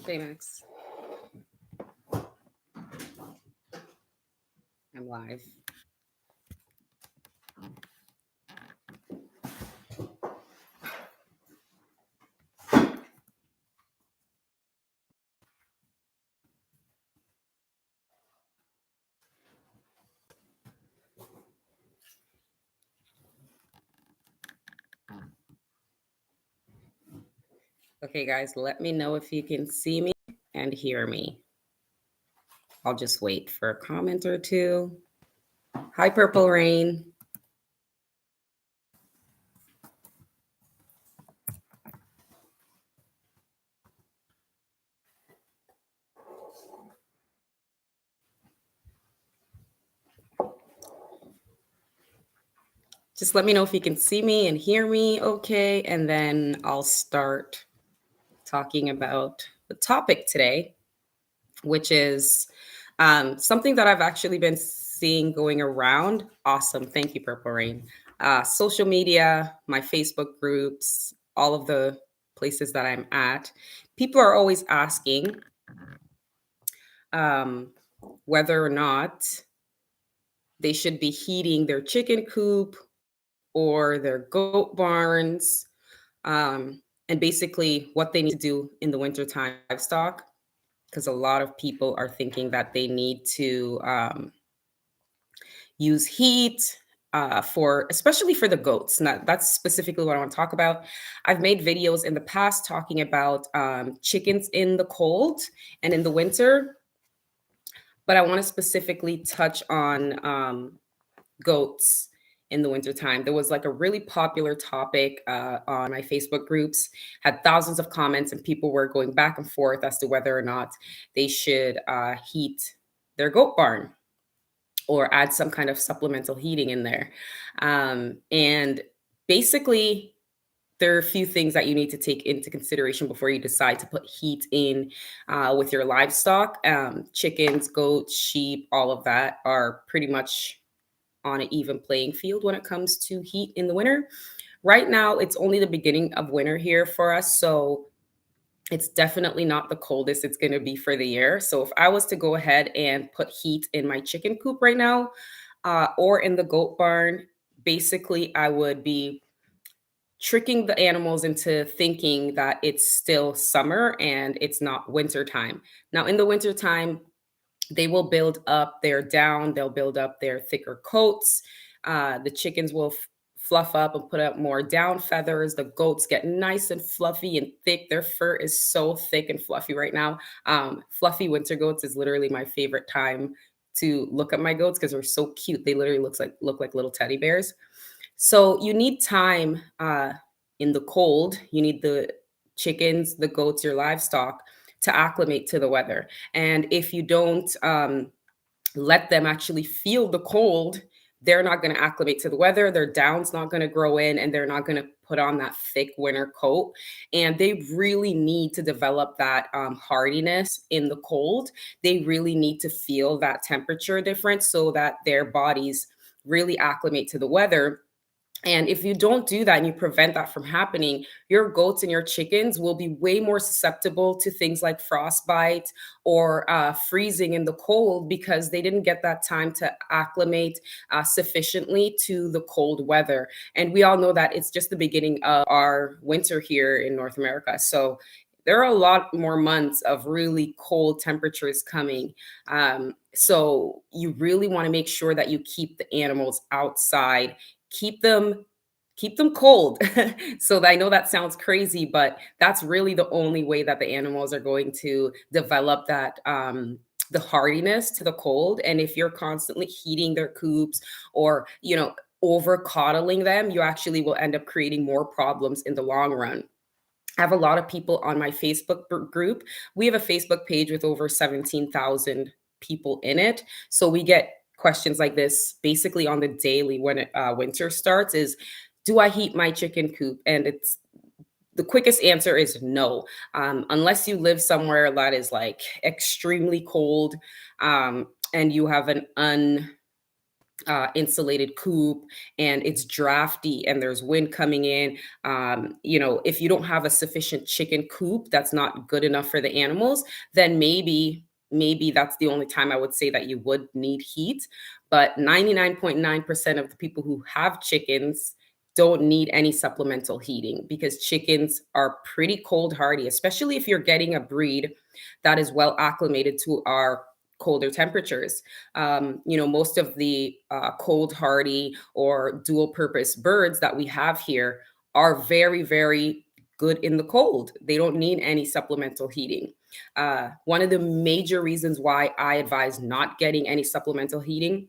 Hey, Max. I'm live. Okay, guys, let me know if you can see me and hear me. I'll just wait for a comment or two. Hi, Purple Rain. Just let me know if you can see me and hear me okay, and then I'll start talking about the topic today, which is something that I've actually been seeing going around. Awesome. Thank you, Purple Rain. Social media, my Facebook groups, all of the places that I'm at. People are always asking whether or not they should be heating their chicken coop or their goat barns, and basically what they need to do in the wintertime livestock, because a lot of people are thinking that they need to use heat for, especially for the goats. Now, that's specifically what I want to talk about. I've made videos in the past talking about chickens in the cold and in the winter, but I want to specifically touch on goats in the wintertime. There was like a really popular topic on my Facebook groups, had thousands of comments, and people were going back and forth as to whether or not they should heat their goat barn or add some kind of supplemental heating in there. And basically, there are a few things that you need to take into consideration before you decide to put heat in with your livestock. Chickens, goats, sheep, all of that are pretty much on an even playing field when it comes to heat in the winter. Right now, it's only the beginning of winter here for us. So it's definitely not the coldest it's going to be for the year. So if I was to go ahead and put heat in my chicken coop right now, or in the goat barn, basically I would be tricking the animals into thinking that it's still summer and it's not winter time. Now, in the winter time, they will build up their down, they'll build up their thicker coats. The chickens will fluff up and put up more down feathers. The goats get nice and fluffy and thick. Their fur is so thick and fluffy right now. Fluffy winter goats is literally my favorite time to look at my goats because they're so cute. They literally look like little teddy bears. So you need time in the cold. You need the chickens, the goats, your livestock to acclimate to the weather. And if you don't let them actually feel the cold, they're not going to acclimate to the weather. Their down's not going to grow in, and they're not going to put on that thick winter coat. And they really need to develop that hardiness in the cold. They really need to feel that temperature difference so that their bodies really acclimate to the weather. And if you don't do that and you prevent that from happening, your goats and your chickens will be way more susceptible to things like frostbite or freezing in the cold because they didn't get that time to acclimate sufficiently to the cold weather. And we all know that it's just the beginning of our winter here in North America. So there are a lot more months of really cold temperatures coming. So you really want to make sure that you keep the animals outside, keep them cold. So I know that sounds crazy, but that's really the only way that the animals are going to develop that the hardiness to the cold. And if you're constantly heating their coops or over coddling them, you actually will end up creating more problems in the long run. I have a lot of people on my Facebook group. We have a Facebook page with over 17,000 people in it. So we get questions like this basically on the daily when winter starts is, do I heat my chicken coop? And it's the quickest answer is no. Unless you live somewhere that is like extremely cold and you have an insulated coop and it's drafty and there's wind coming in, you know, if you don't have a sufficient chicken coop that's not good enough for the animals, then maybe that's the only time I would say that you would need heat. But 99.9% of the people who have chickens don't need any supplemental heating because chickens are pretty cold hardy, especially if you're getting a breed that is well acclimated to our colder temperatures. You know, most of the cold hardy or dual purpose birds that we have here are very, very good in the cold. They don't need any supplemental heating. One of the major reasons why I advise not getting any supplemental heating,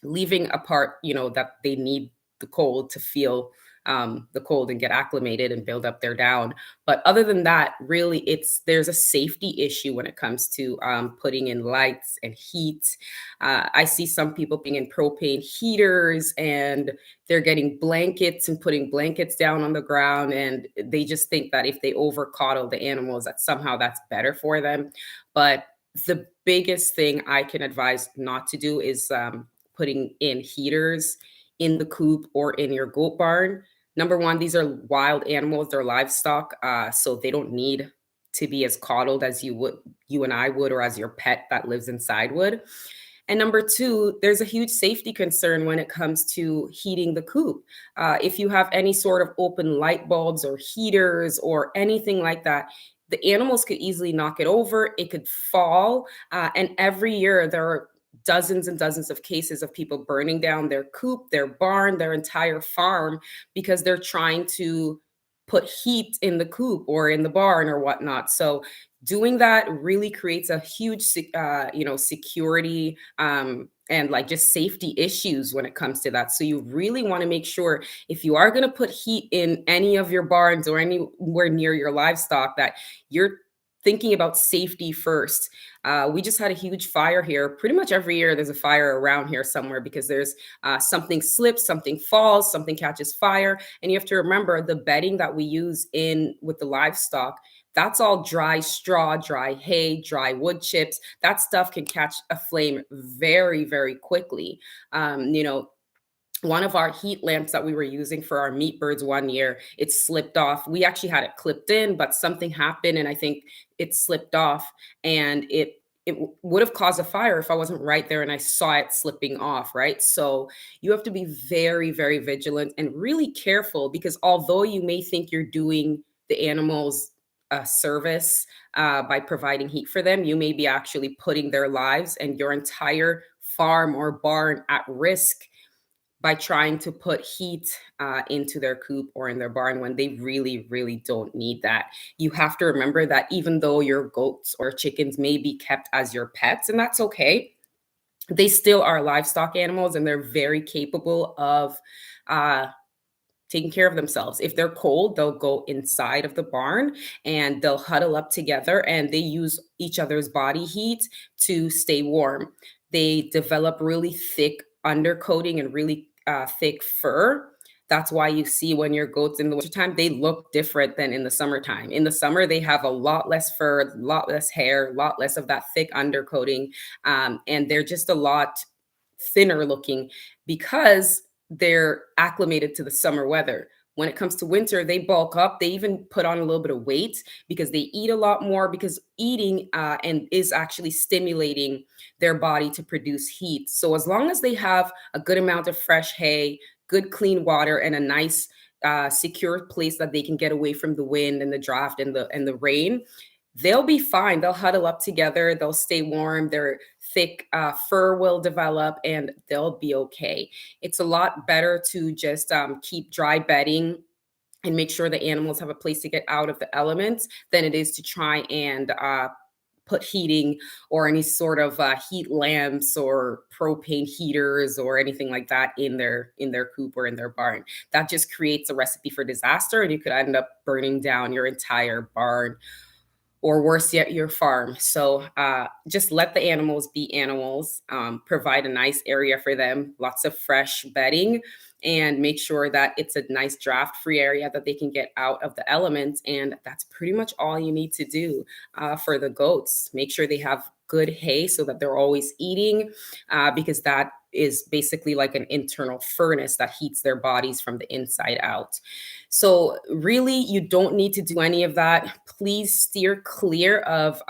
leaving apart, you know, that they need the cold to feel the cold and get acclimated and build up their down. But other than that, really, there's a safety issue when it comes to putting in lights and heat. I see some people being in propane heaters and they're getting blankets and putting blankets down on the ground, and they just think that if they over coddle the animals, that somehow that's better for them. But the biggest thing I can advise not to do is putting in heaters in the coop or in your goat barn. Number one, these are wild animals, they're livestock, so they don't need to be as coddled as you and I would, or as your pet that lives inside would. And number two, there's a huge safety concern when it comes to heating the coop. If you have any sort of open light bulbs or heaters or anything like that, the animals could easily knock it over. It could fall. And every year there are dozens and dozens of cases of people burning down their coop, their barn, their entire farm because they're trying to put heat in the coop or in the barn or whatnot. So doing that really creates a huge you know, security and like just safety issues when it comes to that. So you really want to make sure, if you are going to put heat in any of your barns or anywhere near your livestock, that you're thinking about safety first. We just had a huge fire here. Pretty much every year there's a fire around here somewhere because there's something slips, something falls, something catches fire. And you have to remember the bedding that we use in with the livestock, that's all dry straw, dry hay, dry wood chips. That stuff can catch a flame very, very quickly. You know, one of our heat lamps that we were using for our meat birds one year, it slipped off. We actually had it clipped in, but something happened and I think it slipped off, and it would have caused a fire if I wasn't right there and I saw it slipping off, right? So you have to be very, very vigilant and really careful, because although you may think you're doing the animals a service by providing heat for them, you may be actually putting their lives and your entire farm or barn at risk by trying to put heat into their coop or in their barn when they really, really don't need that. You have to remember that even though your goats or chickens may be kept as your pets, and that's okay, they still are livestock animals and they're very capable of uh, taking care of themselves. If they're cold, they'll go inside of the barn and they'll huddle up together and they use each other's body heat to stay warm. They develop really thick undercoating and really thick fur. That's why you see when your goats in the wintertime, they look different than in the summertime. In the summer, they have a lot less fur, a lot less hair, a lot less of that thick undercoating. And they're just a lot thinner looking because they're acclimated to the summer weather. When it comes to winter, they bulk up. They even put on a little bit of weight because they eat a lot more, because eating and is actually stimulating their body to produce heat. So as long as they have a good amount of fresh hay, good clean water, and a nice secure place that they can get away from the wind and the draft and the rain, they'll be fine. They'll huddle up together. They'll stay warm. Their thick fur will develop and they'll be okay. It's a lot better to just keep dry bedding and make sure the animals have a place to get out of the elements than it is to try and put heating or any sort of heat lamps or propane heaters or anything like that in their coop or in their barn. That just creates a recipe for disaster, and you could end up burning down your entire barn, or worse yet, your farm. So just let the animals be animals, provide a nice area for them, lots of fresh bedding, and make sure that it's a nice draft free area that they can get out of the elements. And that's pretty much all you need to do for the goats. Make sure they have good hay so that they're always eating, because that is basically like an internal furnace that heats their bodies from the inside out. So, really, you don't need to do any of that. Please steer clear of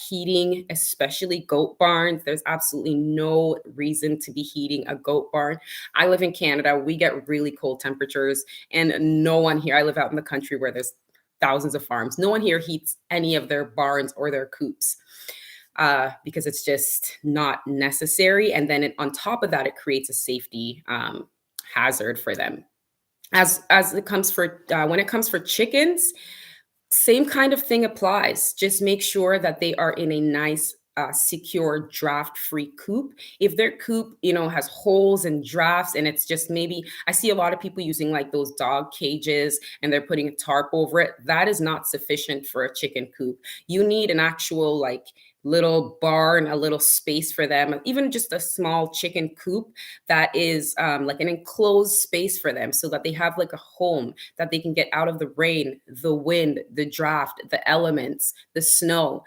heating, especially goat barns. There's absolutely no reason to be heating a goat barn. I live in Canada. We get really cold temperatures, and no one here, I live out in the country where there's thousands of farms. No one here heats any of their barns or their coops because it's just not necessary. And then on top of that, it creates a safety hazard for them. As it comes for when it comes for chickens, same kind of thing applies. Just make sure that they are in a nice, secure, draft-free coop. If their coop, has holes and drafts, and it's just maybe I see a lot of people using like those dog cages and they're putting a tarp over it. That is not sufficient for a chicken coop. You need an actual like little barn, a little space for them, even just a small chicken coop that is like an enclosed space for them so that they have like a home that they can get out of the rain, the wind, the draft, the elements, the snow.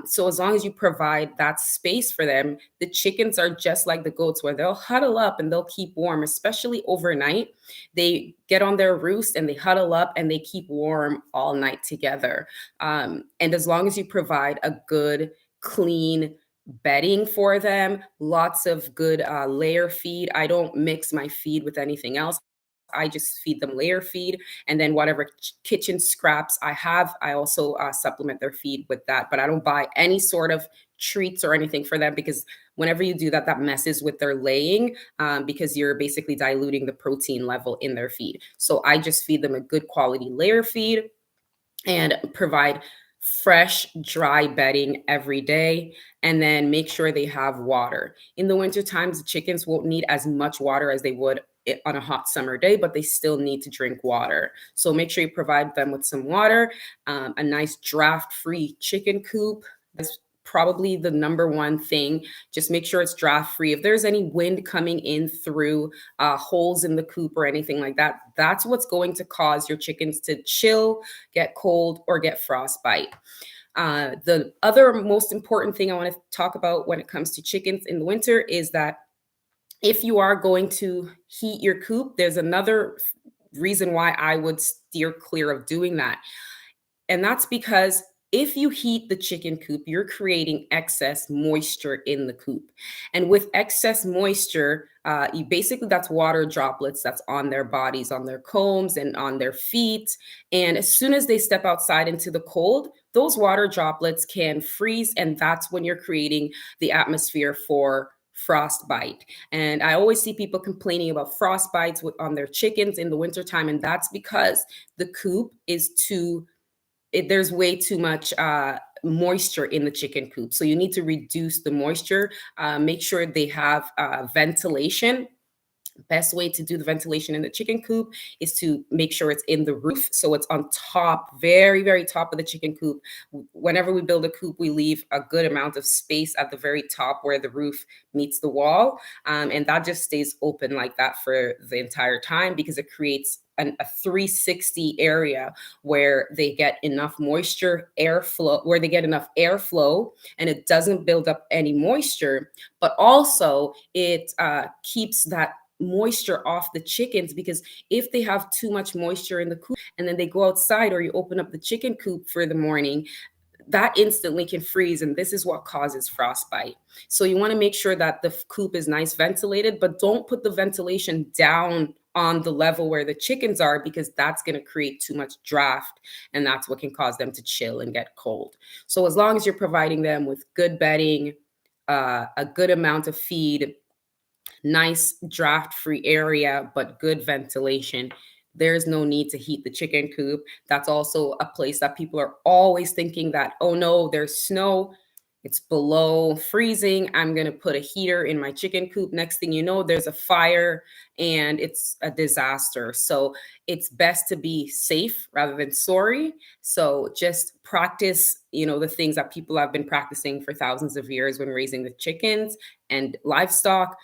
So as long as you provide that space for them, the chickens are just like the goats where they'll huddle up and they'll keep warm, especially overnight. They get on their roost and they huddle up and they keep warm all night together. And as long as you provide a good, clean bedding for them, lots of good layer feed. I don't mix my feed with anything else. I just feed them layer feed, and then whatever kitchen scraps I have, I also supplement their feed with that. But I don't buy any sort of treats or anything for them because whenever you do that, that messes with their laying because you're basically diluting the protein level in their feed. So I just feed them a good quality layer feed and provide fresh, dry bedding every day, and then make sure they have water. In the winter times, the chickens won't need as much water as they would on a hot summer day, but they still need to drink water. So make sure you provide them with some water, a nice draft-free chicken coop. That's probably the number one thing. Just make sure it's draft free. If there's any wind coming in through holes in the coop or anything like that, that's what's going to cause your chickens to chill, get cold, or get frostbite. The other most important thing I want to talk about when it comes to chickens in the winter is that if you are going to heat your coop, there's another reason why I would steer clear of doing that. And that's because if you heat the chicken coop, you're creating excess moisture in the coop. And with excess moisture, you basically that's water droplets that's on their bodies, on their combs, and on their feet. And as soon as they step outside into the cold, those water droplets can freeze. And that's when you're creating the atmosphere for frostbite. And I always see people complaining about frostbites on their chickens in the wintertime. And that's because the coop is there's way too much moisture in the chicken coop. So you need to reduce the moisture, make sure they have ventilation. Best way to do the ventilation in the chicken coop is to make sure it's in the roof. So it's on top, very, very top of the chicken coop. Whenever we build a coop, we leave a good amount of space at the very top where the roof meets the wall. And that just stays open like that for the entire time because it creates a 360 area where they get enough moisture, airflow, where they get enough airflow and it doesn't build up any moisture, but also it keeps that moisture off the chickens because if they have too much moisture in the coop and then they go outside or you open up the chicken coop for the morning, that instantly can freeze, and this is what causes frostbite. So you want to make sure that the coop is nice ventilated, but don't put the ventilation down on the level where the chickens are because that's going to create too much draft, and that's what can cause them to chill and get cold. So as long as you're providing them with good bedding, a good amount of feed, nice draft-free area, but good ventilation, there's no need to heat the chicken coop. That's also a place that people are always thinking that, oh no, there's snow, it's below freezing, I'm going to put a heater in my chicken coop. Next thing you know, there's a fire and it's a disaster. So it's best to be safe rather than sorry. So just practice, the things that people have been practicing for thousands of years when raising the chickens and livestock.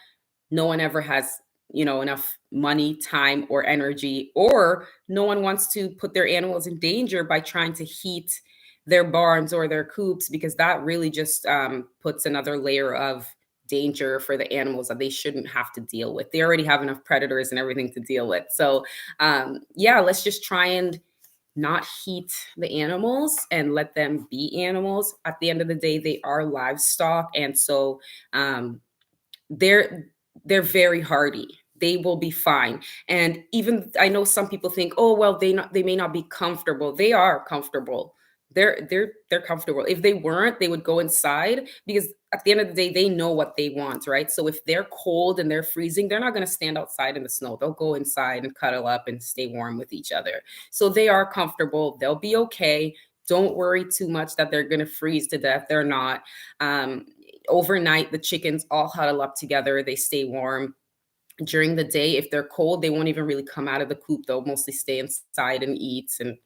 No one ever has enough money, time, or energy, or no one wants to put their animals in danger by trying to heat their barns or their coops because that really just puts another layer of danger for the animals that they shouldn't have to deal with. They already have enough predators and everything to deal with. So yeah, let's just try and not heat the animals and let them be animals. At the end of the day, they are livestock, and so um, they're they're very hardy. They will be fine. And even I know some people think, oh well, they may not be comfortable. They are comfortable. They're comfortable. If they weren't, they would go inside, because at the end of the day, they know what they want, right? So if they're cold and they're freezing, they're not going to stand outside in the snow. They'll go inside and cuddle up and stay warm with each other. So they are comfortable. They'll be okay. Don't worry too much that they're going to freeze to death. They're not. Overnight, the chickens all huddle up together. They stay warm. During the day, if they're cold, they won't even really come out of the coop. They'll mostly stay inside and eat and,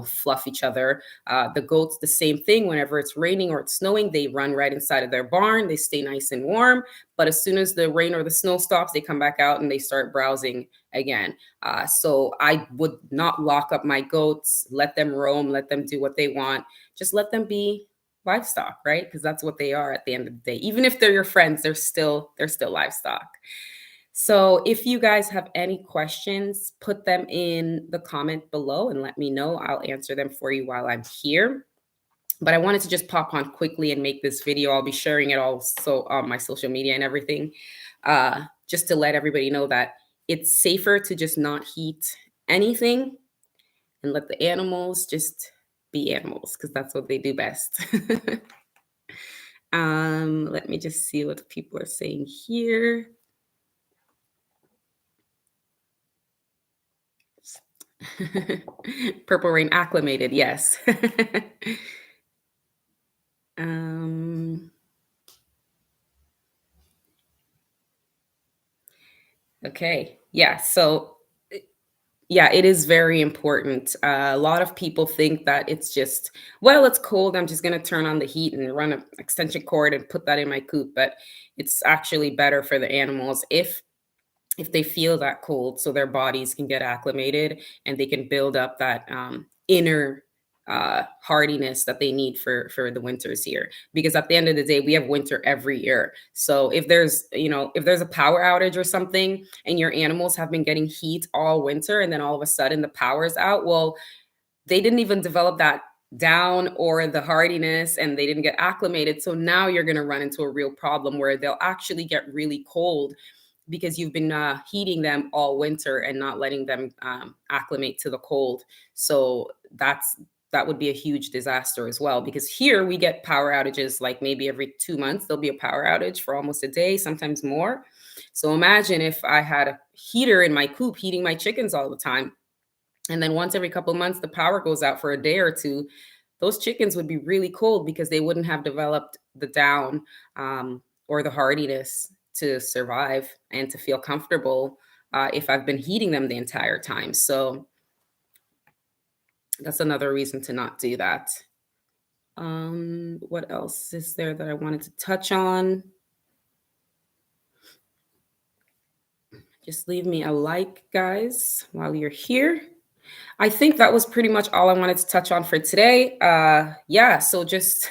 fluff each other. The goats, the same thing. Whenever it's raining or it's snowing, they run right inside of their barn. They stay nice and warm. But as soon as the rain or the snow stops, they come back out and they start browsing again. So I would not lock up my goats. Let them roam. Let them do what they want. Just let them be livestock, right? Because that's what they are at the end of the day. Even if they're your friends, they're still livestock. So if you guys have any questions, put them in the comment below and let me know. I'll answer them for you while I'm here. But I wanted to just pop on quickly and make this video. I'll be sharing it also on my social media and everything, just to let everybody know that it's safer to just not heat anything and let the animals just be animals, because that's what they do best. Let me just see what people are saying here. Purple Rain acclimated, yes. Okay, yeah. So yeah, it is very important. A lot of people think that it's just, well, it's cold, I'm just going to turn on the heat and run an extension cord and put that in my coop. But it's actually better for the animals if they feel that cold, so their bodies can get acclimated and they can build up that inner hardiness that they need for the winters here. Because at the end of the day, we have winter every year. So if there's a power outage or something and your animals have been getting heat all winter, and then all of a sudden the power's out, well, they didn't even develop that down or the hardiness, and they didn't get acclimated. So now you're going to run into a real problem where they'll actually get really cold because you've been heating them all winter and not letting them acclimate to the cold. So that would be a huge disaster as well, because here we get power outages like maybe every 2 months. There'll be a power outage for almost a day, sometimes more. So imagine if I had a heater in my coop heating my chickens all the time, and then once every couple of months the power goes out for a day or two. Those chickens would be really cold because they wouldn't have developed the down or the hardiness to survive and to feel comfortable if I've been heating them the entire time. So that's another reason to not do that. What else is there that I wanted to touch on? Just leave me a like, guys, while you're here. I think that was pretty much all I wanted to touch on for today. Yeah, so just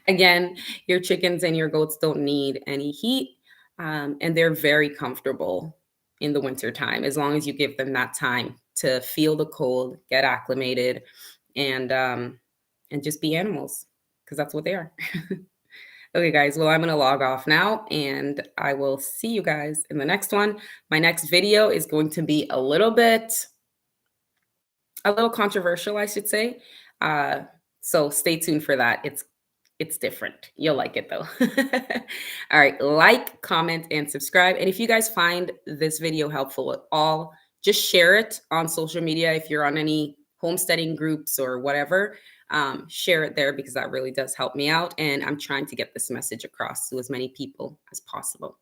again, your chickens and your goats don't need any heat, and they're very comfortable in the winter time as long as you give them that time to feel the cold, get acclimated, and just be animals, because that's what they are. Okay, guys. Well, I'm going to log off now, and I will see you guys in the next one. My next video is going to be a little controversial, I should say. So stay tuned for that. It's different. You'll like it though. All right, like, comment, and subscribe. And if you guys find this video helpful at all, just share it on social media. If you're on any homesteading groups or whatever, share it there, because that really does help me out. And I'm trying to get this message across to as many people as possible.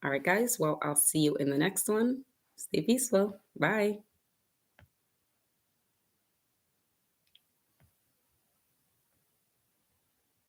All right, guys. Well, I'll see you in the next one. Stay peaceful. Bye.